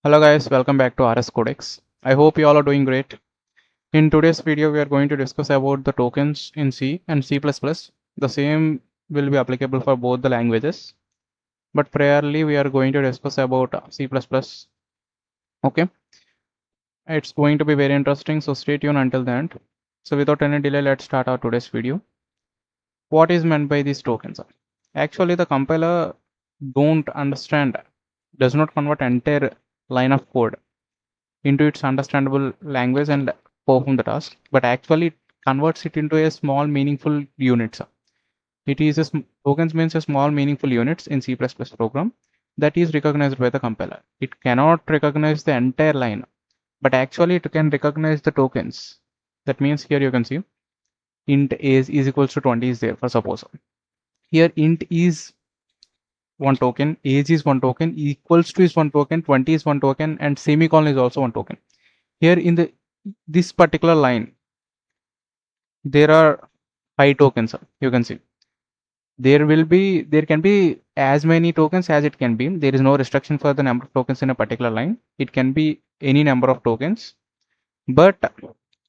Hello guys, welcome back to RS Codex. I hope you all are doing great. In today's video, we are going to discuss about the tokens in C and C++. The same will be applicable for both the languages. But priorly, we are going to discuss about C++. Okay, it's going to be very interesting, so stay tuned until the end. So without any delay, let's start our today's video. What is meant by these tokens? Actually, the compiler does not convert entire line of code into its understandable language and perform the task, but actually it converts it into a small meaningful units. It is tokens means a small meaningful units in C++ program that is recognized by the compiler. It cannot recognize the entire line, but actually it can recognize the tokens. That means here you can see int age is equals to 20 is there for suppose. Here int is one token, age is one token, equals to is one token, 20 is one token, and semicolon is also one token. Here in this particular line, there are 5 tokens. You can see there can be as many tokens as it can be. There is no restriction for the number of tokens in a particular line. It can be any number of tokens, but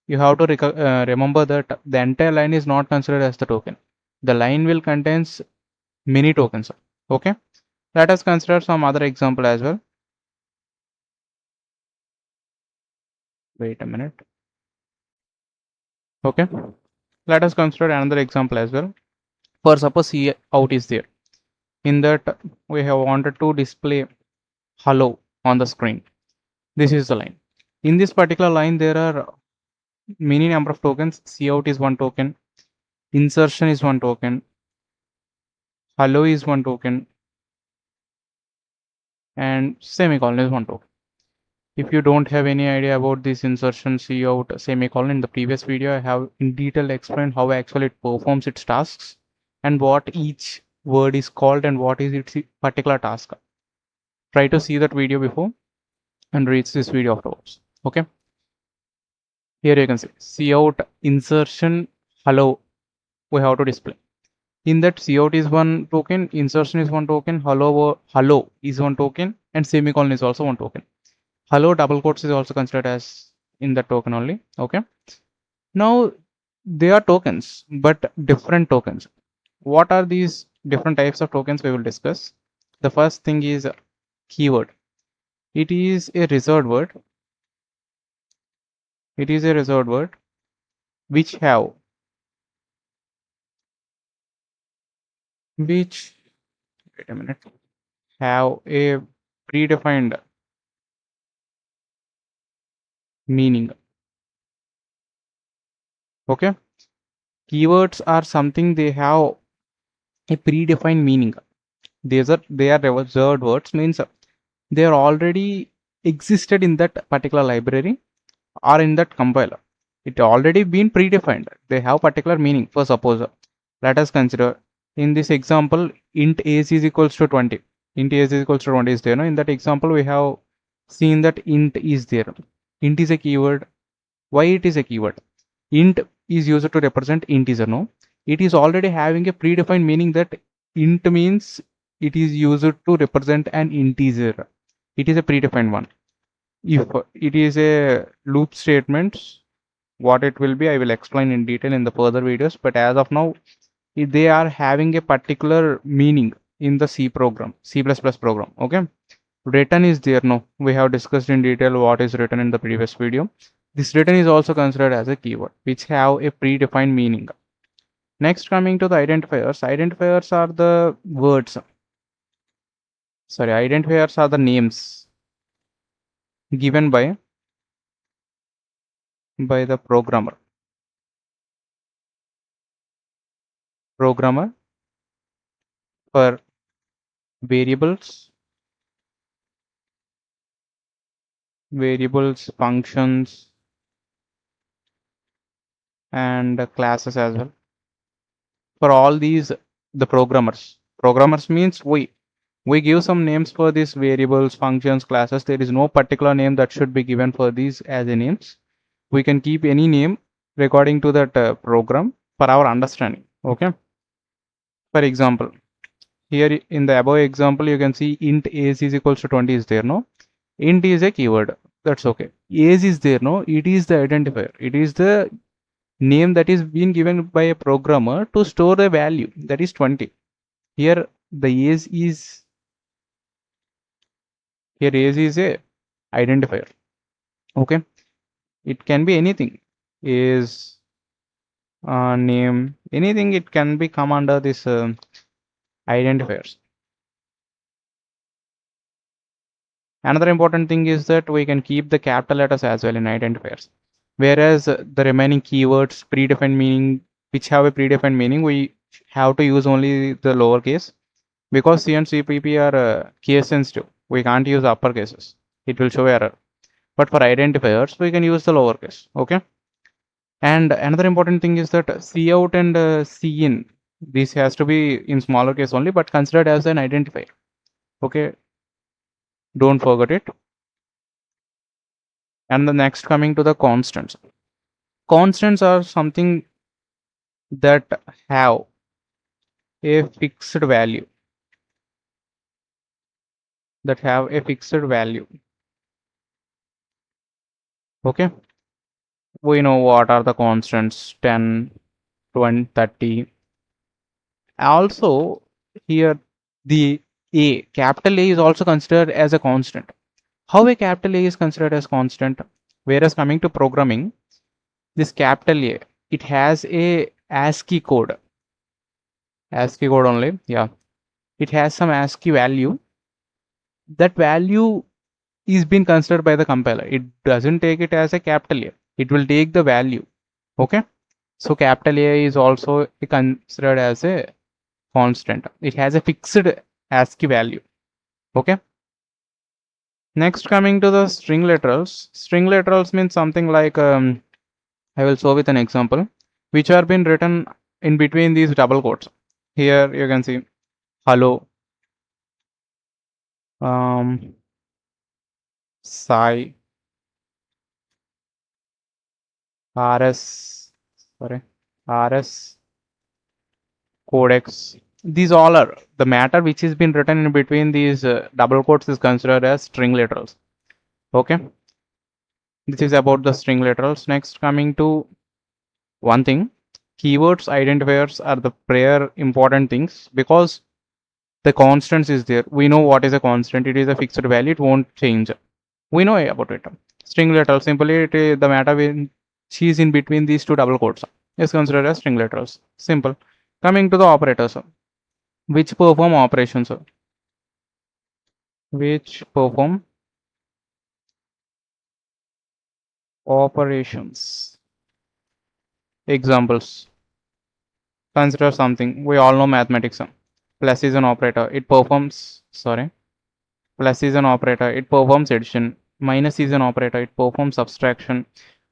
you have to remember that the entire line is not considered as the token. The line will contains many tokens. Okay, let us consider some other example as well. Wait a minute. Okay, let us consider another example as well. For suppose C out is there. In that we have wanted to display hello on the screen. This is the line. In this particular line, there are many number of tokens. Cout is one token, insertion is one token, hello is one token, and semicolon is one token. If you don't have any idea about this insertion, cout, semicolon, in the previous video I have in detail explained how actually it performs its tasks and what each word is called and what is its particular task. Try to see that video before and reach this video afterwards. Okay, here you can see cout, insertion, hello we have to display. In that, cout is one token, insertion is one token, hello is one token, and semicolon is also one token. Hello double quotes is also considered as in the token only. Okay, now they are tokens but different tokens. What are these different types of tokens we will discuss? The first thing is keyword. It is a reserved word. It is a reserved word which have wait a minute, have a predefined meaning. Okay, keywords are something they have a predefined meaning. They are reserved words, means they are already existed in that particular library or in that compiler. It already been predefined. They have particular meaning. For suppose, let us consider in this example, int age is equals to 20. Int age is equals to 20 is there. No? In that example, we have seen that int is there. Int is a keyword. Why it is a keyword? Int is used to represent integer. No, it is already having a predefined meaning that int means it is used to represent an integer. It is a predefined one. If it is a loop statement, what it will be I will explain in detail in the further videos, but as of now they are having a particular meaning in the C program, C++ program. Okay, return is there. No, we have discussed in detail what is written in the previous video. This return is also considered as a keyword which have a predefined meaning. Next, coming to the identifiers. Identifiers are the words. Sorry, identifiers are the names given by the programmer. Programmer for variables, functions, and classes as well. For all these, the programmers means we give some names for these variables, functions, classes. There is no particular name that should be given for these as a names. We can keep any name according to that program for our understanding. Okay, for example, here in the above example you can see int age is equals to 20 is there. No, Int is a keyword. That's okay. Age is there, no? It is the identifier. It is the name that is being given by a programmer to store a value that is 20. Here the age is a identifier. Okay. It can be anything. Is name, anything. It can be come under this identifiers. Another important thing is that we can keep the capital letters as well in identifiers. Whereas the remaining keywords, predefined meaning, which have a predefined meaning, we have to use only the lowercase, because C and CPP are case sensitive. We can't use upper cases. It will show error. But for identifiers, we can use the lowercase. Okay. And another important thing is that C out and C in, this has to be in smaller case only, but considered as an identifier. Okay. Don't forget it. And the next, coming to the constants. Constants are something that have a fixed value. That have a fixed value. Okay. We know what are the constants: 10, 20, 30. Also, here the A, capital A is also considered as a constant. How a capital A is considered as constant? Whereas coming to programming, this capital A, it has a ASCII code. ASCII code only, yeah. It has some ASCII value. That value is being considered by the compiler. It doesn't take it as a capital A. It will take the value. Okay. So capital A is also considered as a constant. It has a fixed ASCII value. Okay. Next, coming to the string literals. String literals means something like I will show with an example, which are been written in between these double quotes. Here you can see hello, Sai, RS, sorry, RS, Codex. These all are the matter which has been written in between these double quotes is considered as string literals. Okay, this is about the string literals. Next, coming to one thing, keywords identifiers are the prior important things, because the constants is there. We know what is a constant. It is a fixed value. It won't change. We know about it. String literal, simply the matter when she is in between these two double quotes is considered as string literals. Simple. Coming to the operators, which perform operations, which perform operations. Examples. Consider something. We all know mathematics. Plus is an operator. It performs, sorry. Plus is an operator. It performs addition. Minus is an operator. It performs subtraction.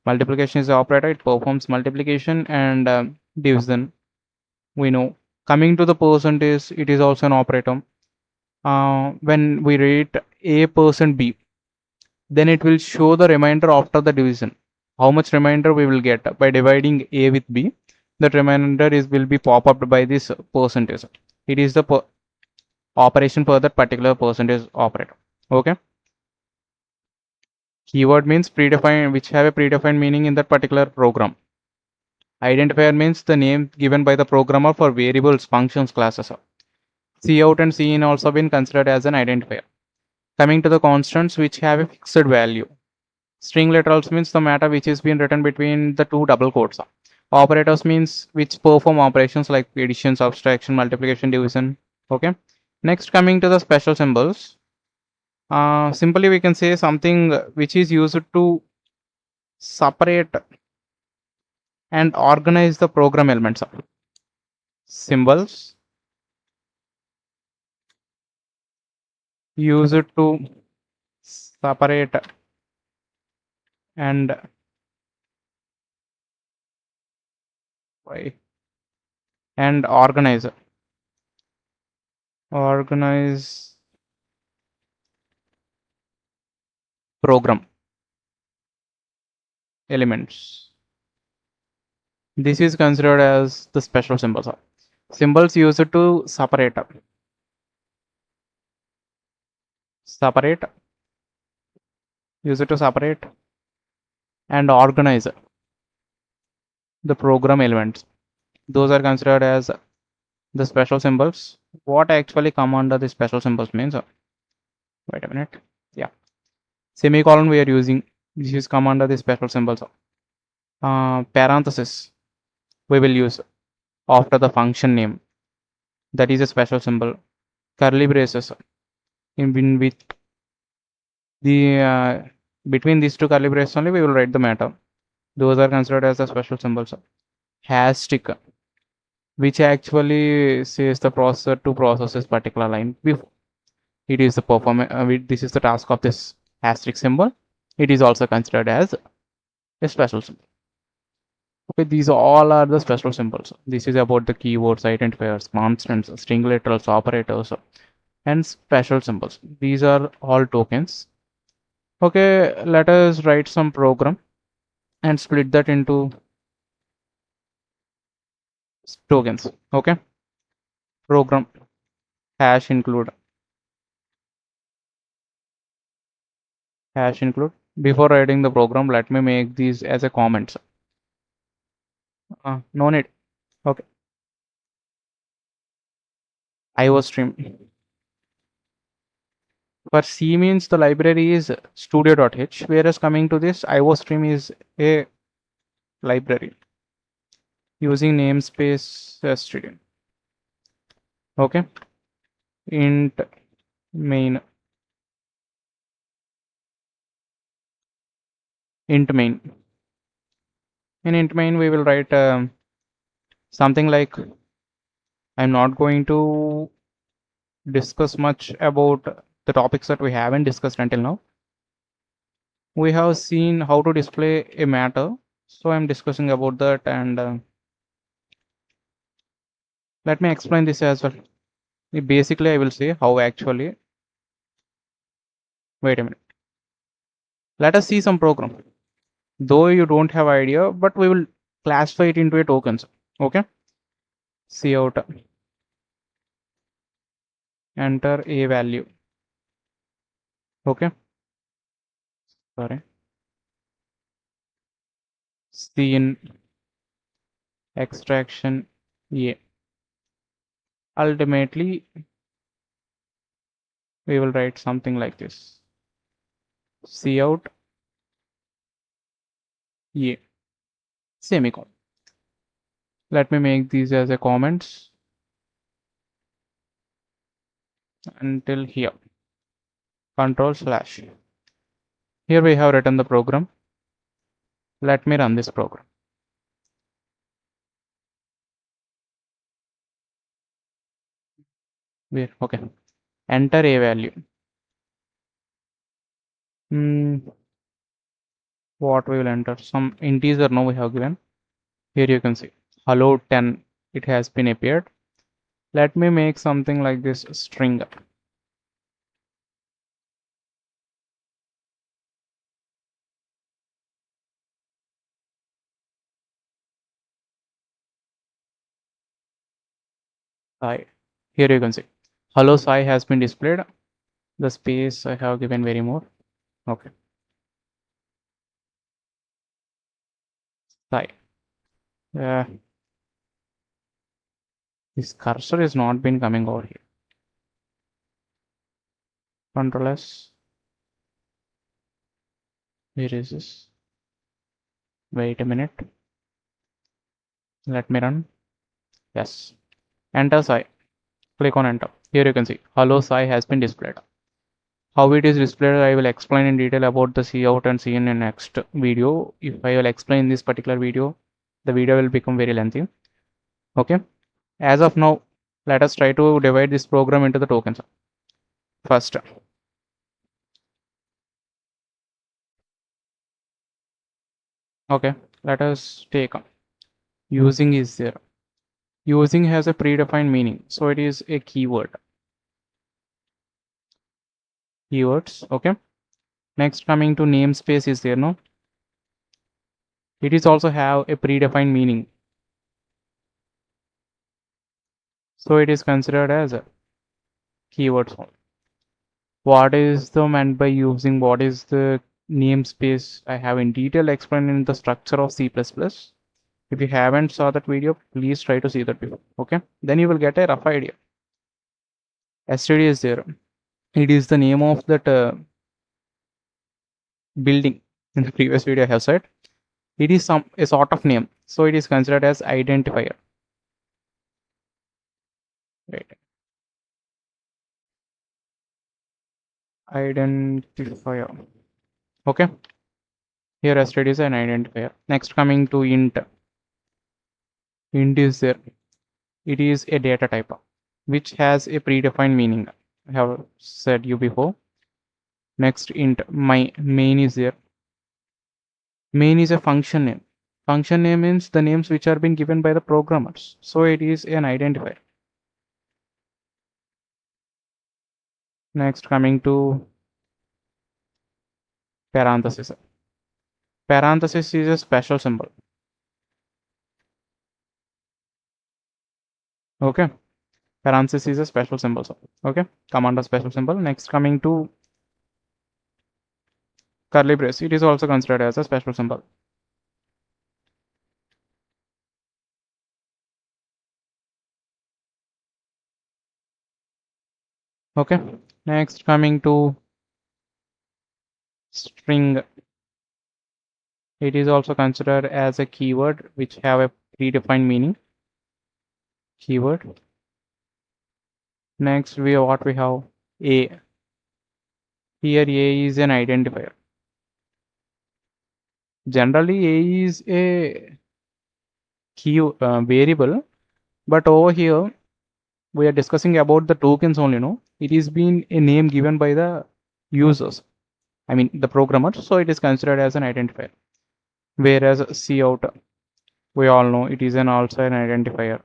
Multiplication is an operator. It performs multiplication and division. We know. Coming to the percentage, it is also an operator. When we rate A% B, then it will show the remainder after the division. How much remainder we will get by dividing A with B? That remainder will be pop up by this percentage. It is the operation for that particular percentage operator. Okay. Keyword means predefined, which have a predefined meaning in that particular program. Identifier means the name given by the programmer for variables, functions, classes. Cout and Cin also been considered as an identifier. Coming to the constants which have a fixed value. String literals means the matter which is being written between the two double quotes. Operators means which perform operations like addition, subtraction, multiplication, division. Okay. Next, coming to the special symbols. Simply we can say something which is used to separate and organize the program elements. Symbols used to separate and organize program elements. This is considered as the special symbols. Symbols used to separate use it to separate and organize the program elements. Those are considered as the special symbols. What actually come under the special symbols means, wait a minute. Yeah, semicolon we are using. This is come under the special symbols. Parenthesis we will use after the function name. That is a special symbol. Curly braces in with the between these two curly braces only we will write the matter. Those are considered as the special symbols. Hashtag, which actually says the processor to process this particular line before it is the performance. This is the task of this asterisk symbol. It is also considered as a special symbol. Okay, these all are the special symbols. This is about the keywords, identifiers, constants, string literals, operators, and special symbols. These are all tokens. Okay, let us write some program and split that into tokens. Okay, program hash include. Before writing the program, let me make these as a comments. No need. Okay, IO stream. For C means the library is studio.h, whereas coming to this IO stream is a library using namespace std. Okay, int main, int main. In int main, we will write something like, I'm not going to discuss much about the topics that we haven't discussed until now. We have seen how to display a matter, so I'm discussing about that, and let me explain this as well. Basically, I will say how actually. Wait a minute. Let us see some program. Though you don't have idea, but we will classify it into a tokens. Okay. See out, enter a value. Okay. Sorry. See in extraction a. Ultimately, we will write something like this. See out a semicolon. Let me make these as a comments until here. Control slash. Here we have written the program. Let me run this program. Where? Okay. Enter a value. What we will enter? Some integer now we have given. Here you can see hello 10. It has been appeared. Let me make something like this string. Sai. Here you can see hello Sai has been displayed. The space I have given very more. Okay. Sai. This cursor is not been coming over here. Control S. Where is this? Wait a minute. Let me run. Yes. Enter Sai. Click on enter. Here you can see hello Sai has been displayed. How it is displayed, I will explain in detail about the cout and cin in next video. If I will explain this particular video, the video will become very lengthy. Okay. As of now, let us try to divide this program into the tokens. First, okay, let us take using is there. Using has a predefined meaning, so it is a keyword. Keywords, okay. Next, coming to namespace is there, no? It is also have a predefined meaning, so it is considered as a keywords. What is the meant by using? What is the namespace I have in detail explained in the structure of C++. If you haven't saw that video, please try to see that before. Okay, then you will get a rough idea. std is there. It is the name of that building. In the previous video I have said it is a sort of name, so it is considered as identifier, right? Identifier. Okay, here std is an identifier. Next, coming to int. Int is there. It is a data type which has a predefined meaning. I have said you before. Next, int main is there. Main is a function name. Function name means the names which are being given by the programmers, so it is an identifier. Next, coming to parenthesis. Parenthesis is a special symbol. Okay, parenthesis is a special symbol. So, okay, command a special symbol. Next, coming to curly brace, it is also considered as a special symbol. Okay, next, coming to string. It is also considered as a keyword which have a predefined meaning. Keyword. Next, what we have a. Here a is an identifier. Generally a is a key variable, but over here we are discussing about the tokens only. No, it is been a name given by the users, I mean the programmers, so it is considered as an identifier. Whereas cout, we all know it is also an identifier.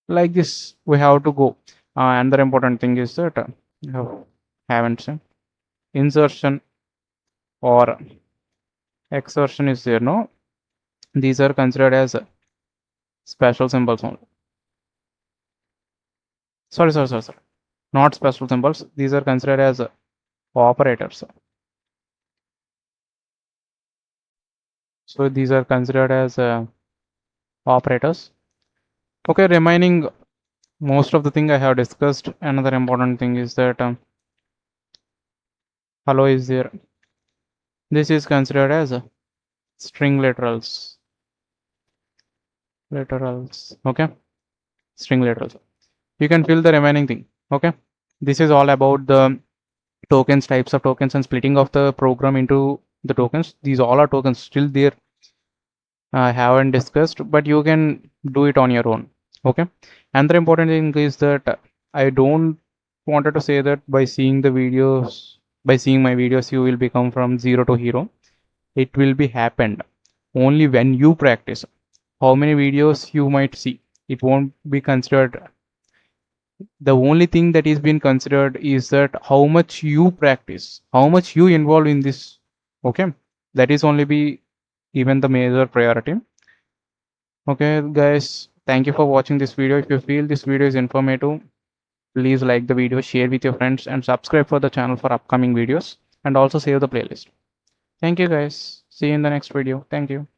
Like this we have to go. Another important thing is that haven't seen insertion or exertion is there. No, these are considered as special symbols only. Sorry, not special symbols. These are considered as operators. So these are considered as operators. Okay, remaining most of the thing I have discussed. Another important thing is that hello is there. This is considered as string literals. Okay, string literals. You can fill the remaining thing. Okay, this is all about the tokens, types of tokens, and splitting of the program into the tokens. These all are tokens still there. I haven't discussed, but you can do it on your own. Okay, another important thing is that I don't wanted to say that by seeing my videos you will become from zero to hero. It will be happened only when you practice. How many videos you might see, it won't be considered. The only thing that is being considered is that how much you practice, how much you involve in this. Okay, that is only be even the major priority. Okay guys, thank you for watching this video. If you feel this video is informative, please like the video, share with your friends, and subscribe for the channel for upcoming videos, and also save the playlist. Thank you guys, see you in the next video. Thank you.